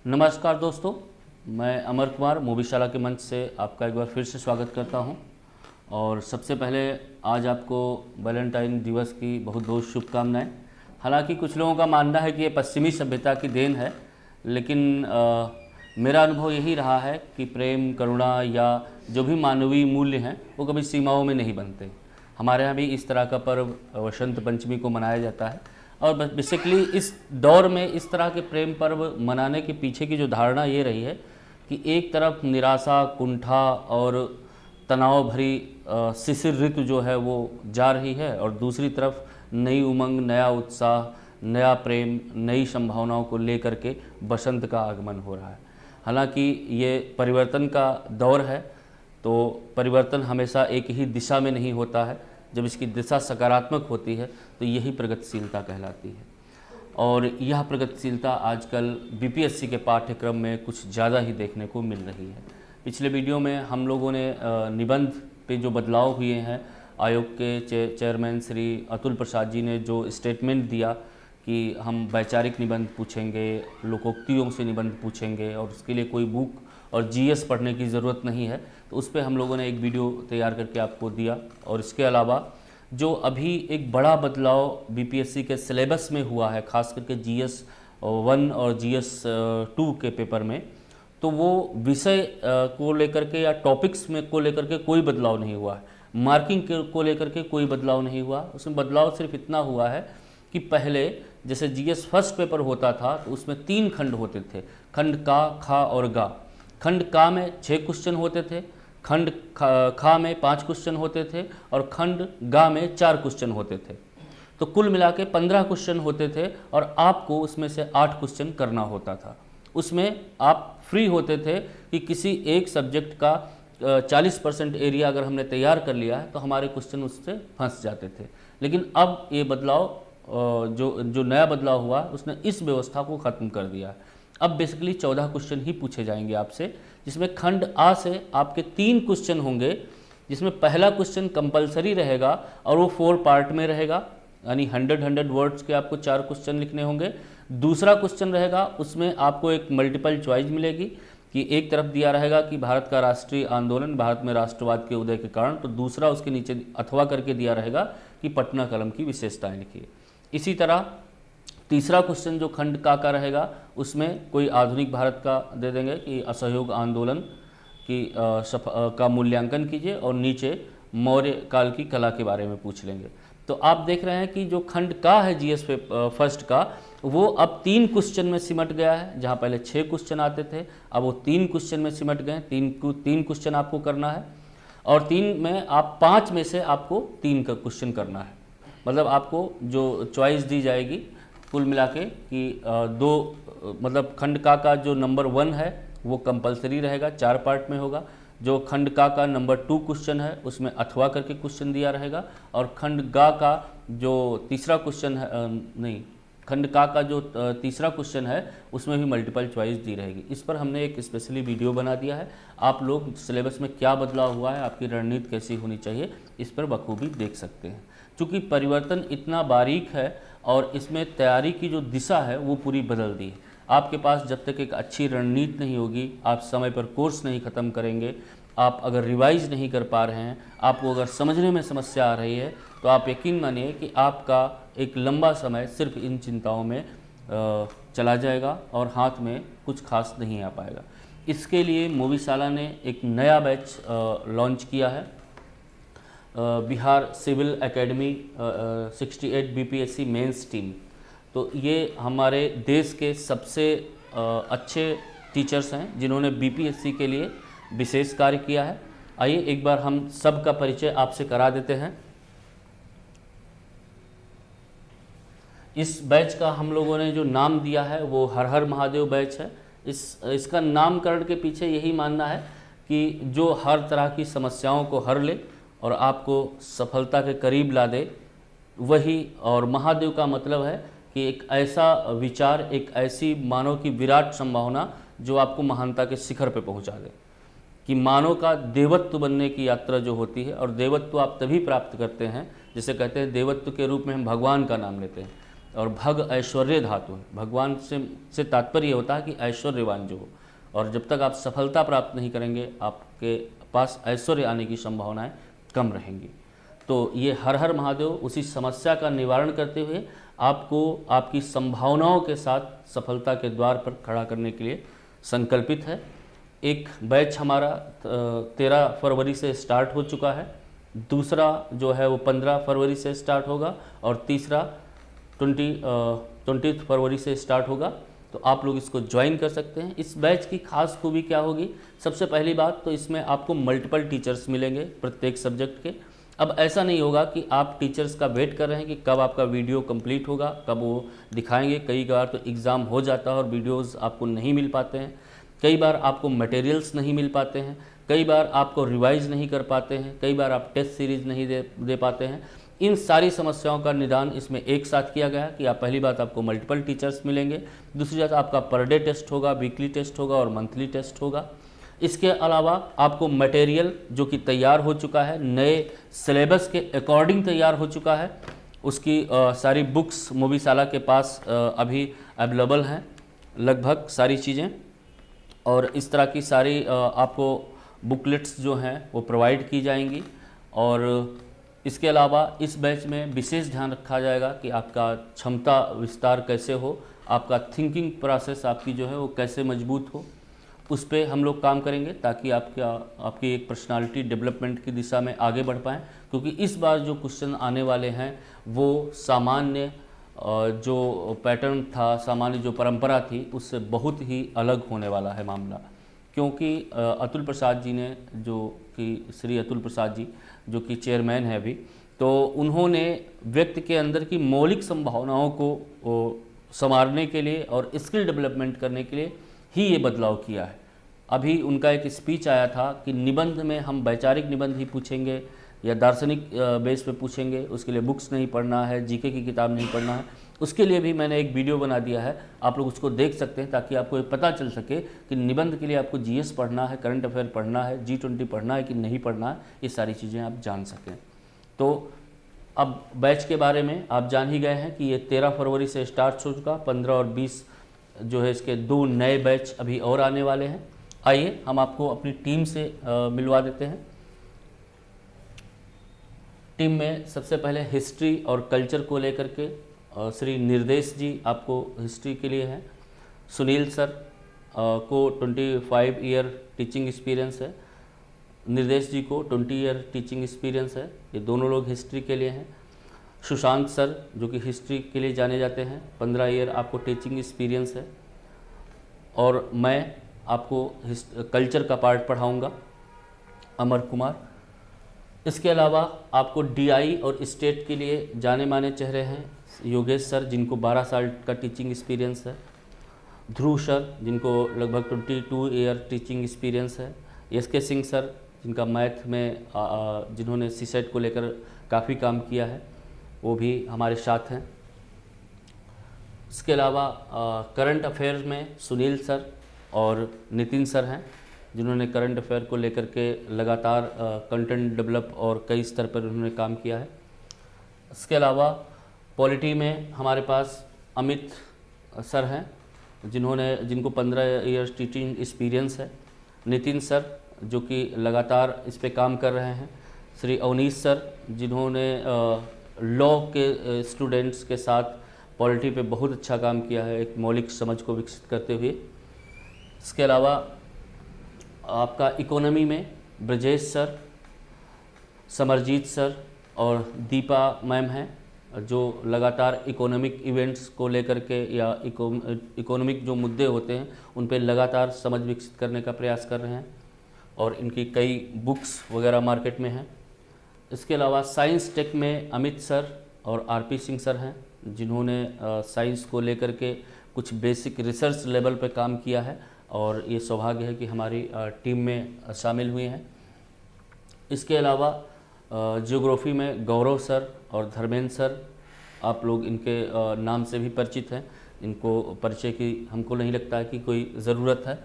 नमस्कार दोस्तों, मैं अमर कुमार मूवीशाला के मंच से आपका एक बार फिर से स्वागत करता हूं। और सबसे पहले आज आपको वैलेंटाइन दिवस की बहुत बहुत शुभकामनाएं। हालांकि कुछ लोगों का मानना है कि ये पश्चिमी सभ्यता की देन है, लेकिन मेरा अनुभव यही रहा है कि प्रेम, करुणा या जो भी मानवीय मूल्य हैं वो कभी सीमाओं में नहीं बनते। हमारे यहाँ भी इस तरह का पर्व वसंत पंचमी को मनाया जाता है। और बेसिकली इस दौर में इस तरह के प्रेम पर्व मनाने के पीछे की जो धारणा ये रही है कि एक तरफ निराशा, कुंठा और तनाव भरी शिशिर ऋतु जो है वो जा रही है, और दूसरी तरफ नई उमंग, नया उत्साह, नया प्रेम, नई संभावनाओं को लेकर के बसंत का आगमन हो रहा है। हालांकि ये परिवर्तन का दौर है, तो परिवर्तन हमेशा एक ही दिशा में नहीं होता है। जब इसकी दिशा सकारात्मक होती है तो यही प्रगतिशीलता कहलाती है। और यह प्रगतिशीलता आजकल बीपीएससी के पाठ्यक्रम में कुछ ज़्यादा ही देखने को मिल रही है। पिछले वीडियो में हम लोगों ने निबंध पे जो बदलाव हुए हैं, आयोग के चेयरमैन श्री अतुल प्रसाद जी ने जो स्टेटमेंट दिया कि हम वैचारिक निबंध पूछेंगे, लोकोक्तियों से निबंध पूछेंगे और उसके लिए कोई बुक और जीएस पढ़ने की ज़रूरत नहीं है, तो उस पर हम लोगों ने एक वीडियो तैयार करके आपको दिया। और इसके अलावा जो अभी एक बड़ा बदलाव बीपीएससी के सिलेबस में हुआ है, खास करके जीएस 1 और जीएस 2 के पेपर में, तो वो विषय को लेकर के या टॉपिक्स में को लेकर के कोई बदलाव नहीं हुआ है। मार्किंग को लेकर के कोई बदलाव नहीं हुआ। उसमें बदलाव सिर्फ इतना हुआ है कि पहले जैसे जीएस फर्स्ट पेपर होता था तो उसमें 3 खंड होते थे, खंड का, खा और गा। खंड का में 6 क्वेश्चन होते थे, खंड खा में 5 क्वेश्चन होते थे और खंड गा में 4 क्वेश्चन होते थे। तो कुल मिला के 15 क्वेश्चन होते थे और आपको उसमें से 8 क्वेश्चन करना होता था। उसमें आप फ्री होते थे कि किसी एक सब्जेक्ट का 40% एरिया अगर हमने तैयार कर लिया है तो हमारे क्वेश्चन उससे फंस जाते थे। लेकिन अब ये बदलाव जो नया बदलाव हुआ उसने इस व्यवस्था को ख़त्म कर दिया है। अब बेसिकली 14 क्वेश्चन ही पूछे जाएंगे आपसे, जिसमें खंड आ से आपके 3 क्वेश्चन होंगे, जिसमें पहला क्वेश्चन कंपलसरी रहेगा और वो 4 पार्ट में रहेगा, यानी 100 वर्ड्स के आपको 4 क्वेश्चन लिखने होंगे। दूसरा क्वेश्चन रहेगा, उसमें आपको एक मल्टीपल चॉइस मिलेगी कि एक तरफ दिया रहेगा कि भारत का राष्ट्रीय आंदोलन, भारत में राष्ट्रवाद के उदय के कारण, तो दूसरा उसके नीचे अथवा करके दिया रहेगा कि पटना कलम की विशेषताएं लिखिए। इसी तरह तीसरा क्वेश्चन जो खंड का रहेगा उसमें कोई आधुनिक भारत का दे देंगे कि असहयोग आंदोलन की का मूल्यांकन कीजिए, और नीचे मौर्य काल की कला के बारे में पूछ लेंगे। तो आप देख रहे हैं कि जो खंड का है जीएस फर्स्ट का, वो अब 3 क्वेश्चन में सिमट गया है। जहाँ पहले 6 क्वेश्चन आते थे, अब वो 3 क्वेश्चन में सिमट गए। 3 क्वेश्चन आपको करना है और 3 में आप 5 में से आपको 3 का क्वेश्चन करना है। मतलब आपको जो चॉइस दी जाएगी कुल मिला के कि 2 मतलब खंड का जो नंबर 1 है वो कंपलसरी रहेगा, 4 पार्ट में होगा। जो खंड का नंबर 2 क्वेश्चन है उसमें अथवा करके क्वेश्चन दिया रहेगा, और खंड गा का जो तीसरा क्वेश्चन है खंड का जो तीसरा क्वेश्चन है उसमें भी मल्टीपल चॉइस दी रहेगी। इस पर हमने एक स्पेशली वीडियो बना दिया है। आप लोग सिलेबस में क्या बदलाव हुआ है, आपकी रणनीति कैसी होनी चाहिए, इस पर बखूबी देख सकते हैं। चूँकि परिवर्तन इतना बारीक है और इसमें तैयारी की जो दिशा है वो पूरी बदल दी है। आपके पास जब तक एक अच्छी रणनीति नहीं होगी, आप समय पर कोर्स नहीं ख़त्म करेंगे, आप अगर रिवाइज नहीं कर पा रहे हैं, आपको अगर समझने में समस्या आ रही है, तो आप यकीन मानिए कि आपका एक लंबा समय सिर्फ इन चिंताओं में चला जाएगा और हाथ में कुछ खास नहीं आ पाएगा। इसके लिए मूवीशाला ने एक नया बैच लॉन्च किया है, Bihar civil academy 68 BPSC mains team. तो ये हमारे देश के सबसे अच्छे टीचर्स हैं जिन्होंने बीपीएससी के लिए विशेष कार्य किया है। आइए एक बार हम सब का परिचय आपसे करा देते हैं। इस बैच का हम लोगों ने जो नाम दिया है वो हर हर महादेव बैच है। इसका नामकरण के पीछे यही मानना है कि जो हर तरह की समस्याओं को हर ले और आपको सफलता के करीब ला दे, वही। और महादेव का मतलब है कि एक ऐसा विचार, एक ऐसी मानव की विराट संभावना जो आपको महानता के शिखर पे पहुंचा दे, कि मानव का देवत्व बनने की यात्रा जो होती है। और देवत्व आप तभी प्राप्त करते हैं, जैसे कहते हैं देवत्व के रूप में हम भगवान का नाम लेते हैं। और भग ऐश्वर्य धातु है। भगवान से तात्पर्य होता है कि ऐश्वर्यवान जो हो, और जब तक आप सफलता प्राप्त नहीं करेंगे आपके पास ऐश्वर्य आने की संभावनाएं कम रहेंगी। तो ये हर हर महादेव उसी समस्या का निवारण करते हुए आपको आपकी संभावनाओं के साथ सफलता के द्वार पर खड़ा करने के लिए संकल्पित है। एक बैच हमारा 13 फरवरी से स्टार्ट हो चुका है, दूसरा जो है वो 15 फरवरी से स्टार्ट होगा और तीसरा 20 फरवरी से स्टार्ट होगा। तो आप लोग इसको ज्वाइन कर सकते हैं। इस बैच की खास खूबी क्या होगी? सबसे पहली बात तो इसमें आपको मल्टीपल टीचर्स मिलेंगे प्रत्येक सब्जेक्ट के। अब ऐसा नहीं होगा कि आप टीचर्स का वेट कर रहे हैं कि कब आपका वीडियो कंप्लीट होगा, कब वो दिखाएंगे। कई बार तो एग्ज़ाम हो जाता है और वीडियोस आपको नहीं मिल पाते हैं, कई बार आपको मटेरियल्स नहीं मिल पाते हैं, कई बार आपको रिवाइज़ नहीं कर पाते हैं, कई बार आप टेस्ट सीरीज़ नहीं दे पाते हैं। इन सारी समस्याओं का निदान इसमें एक साथ किया गया कि आप पहली बात आपको मल्टीपल टीचर्स मिलेंगे, दूसरी बात आपका पर डे टेस्ट होगा, वीकली टेस्ट होगा और मंथली टेस्ट होगा। इसके अलावा आपको मटेरियल जो कि तैयार हो चुका है, नए सिलेबस के अकॉर्डिंग तैयार हो चुका है, उसकी सारी बुक्स मोबीशाला के पास अभी अवेलेबल हैं, लगभग सारी चीज़ें। और इस तरह की सारी आपको बुकलेट्स जो हैं वो प्रोवाइड की जाएंगी। और इसके अलावा इस बैच में विशेष ध्यान रखा जाएगा कि आपका क्षमता विस्तार कैसे हो, आपका थिंकिंग प्रोसेस आपकी जो है वो कैसे मजबूत हो, उस पर हम लोग काम करेंगे ताकि आपकी एक पर्सनालिटी डेवलपमेंट की दिशा में आगे बढ़ पाएँ। क्योंकि इस बार जो क्वेश्चन आने वाले हैं वो सामान्य जो पैटर्न था, सामान्य जो परंपरा थी, उससे बहुत ही अलग होने वाला है मामला। क्योंकि अतुल प्रसाद जी ने, जो कि श्री अतुल प्रसाद जी जो कि चेयरमैन है अभी, तो उन्होंने व्यक्ति के अंदर की मौलिक संभावनाओं को संवारने के लिए और स्किल डेवलपमेंट करने के लिए ही ये बदलाव किया है। अभी उनका एक स्पीच आया था कि निबंध में हम वैचारिक निबंध ही पूछेंगे या दार्शनिक बेस पे पूछेंगे, उसके लिए बुक्स नहीं पढ़ना है, जीके की किताब नहीं पढ़ना है। उसके लिए भी मैंने एक वीडियो बना दिया है, आप लोग उसको देख सकते हैं ताकि आपको ये पता चल सके कि निबंध के लिए आपको जीएस पढ़ना है, करंट अफेयर पढ़ना है, G20 पढ़ना है कि नहीं पढ़ना है, ये सारी चीज़ें आप जान सकें। तो अब बैच के बारे में आप जान ही गए हैं कि ये 13 फरवरी से स्टार्ट हो चुका, 15 और 20 जो है इसके 2 नए बैच अभी और आने वाले हैं। आइए हम आपको अपनी टीम से मिलवा देते हैं। टीम में सबसे पहले हिस्ट्री और कल्चर को लेकर के श्री निर्देश जी आपको हिस्ट्री के लिए हैं। सुनील सर को 25 ईयर टीचिंग एक्सपीरियंस है, निर्देश जी को 20 ईयर टीचिंग एक्सपीरियंस है, ये दोनों लोग हिस्ट्री के लिए हैं। सुशांत सर जो कि हिस्ट्री के लिए जाने जाते हैं, 15 ईयर आपको टीचिंग एक्सपीरियंस है। और मैं आपको कल्चर का पार्ट पढ़ाऊंगा, अमर कुमार। इसके अलावा आपको डीआई और स्टेट के लिए जाने माने चेहरे हैं, योगेश सर जिनको 12 साल का टीचिंग एक्सपीरियंस है, ध्रुव सर जिनको लगभग 22 ईयर टीचिंग एक्सपीरियंस है, एसके सिंह सर जिनका मैथ में जिन्होंने सीसेट को लेकर काफ़ी काम किया है, वो भी हमारे साथ हैं। इसके अलावा करंट अफेयर में सुनील सर और नितिन सर हैं जिन्होंने करंट अफेयर को लेकर के लगातार कंटेंट डेवलप और कई स्तर पर उन्होंने काम किया है। इसके अलावा पॉलिटी में हमारे पास अमित सर हैं जिनको 15 ईयर्स टीचिंग एक्सपीरियंस है, नितिन सर जो कि लगातार इस पे काम कर रहे हैं, श्री अवनीश सर जिन्होंने लॉ के स्टूडेंट्स के साथ पॉलिटी पे बहुत अच्छा काम किया है, एक मौलिक समझ को विकसित करते हुए। इसके अलावा आपका इकोनॉमी में ब्रजेश सर, समरजीत सर और दीपा मैम हैं जो लगातार इकोनॉमिक इवेंट्स को लेकर के या इकोनॉमिक जो मुद्दे होते हैं उन पे लगातार समझ विकसित करने का प्रयास कर रहे हैं और इनकी कई बुक्स वगैरह मार्केट में हैं। इसके अलावा साइंस टेक में अमित सर और आरपी सिंह सर हैं जिन्होंने साइंस को लेकर के कुछ बेसिक रिसर्च लेवल पे काम किया है और ये सौभाग्य है कि हमारी टीम में शामिल हुए हैं। इसके अलावा ज्योग्राफी में गौरव सर और धर्मेंद्र सर, आप लोग इनके नाम से भी परिचित हैं, इनको परिचय की हमको नहीं लगता है कि कोई ज़रूरत है।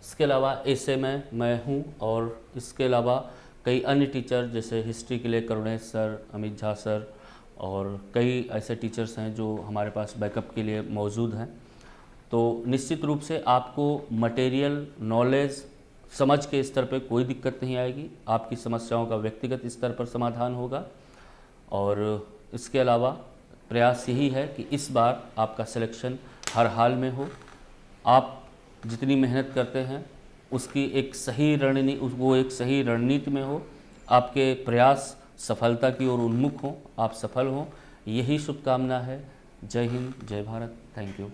इसके अलावा ऐसे में मैं हूँ और इसके अलावा कई अन्य टीचर जैसे हिस्ट्री के लिए करुणेश सर, अमित झा सर और कई ऐसे टीचर्स हैं जो हमारे पास बैकअप के लिए मौजूद हैं। तो निश्चित रूप से आपको मटेरियल नॉलेज समझ के स्तर पे कोई दिक्कत नहीं आएगी, आपकी समस्याओं का व्यक्तिगत स्तर पर समाधान होगा। और इसके अलावा प्रयास यही है कि इस बार आपका सिलेक्शन हर हाल में हो। आप जितनी मेहनत करते हैं उसकी एक सही रणनीति में हो, आपके प्रयास सफलता की ओर उन्मुख हों, आप सफल हों, यही शुभकामना है। जय हिंद, जय भारत। Thank you.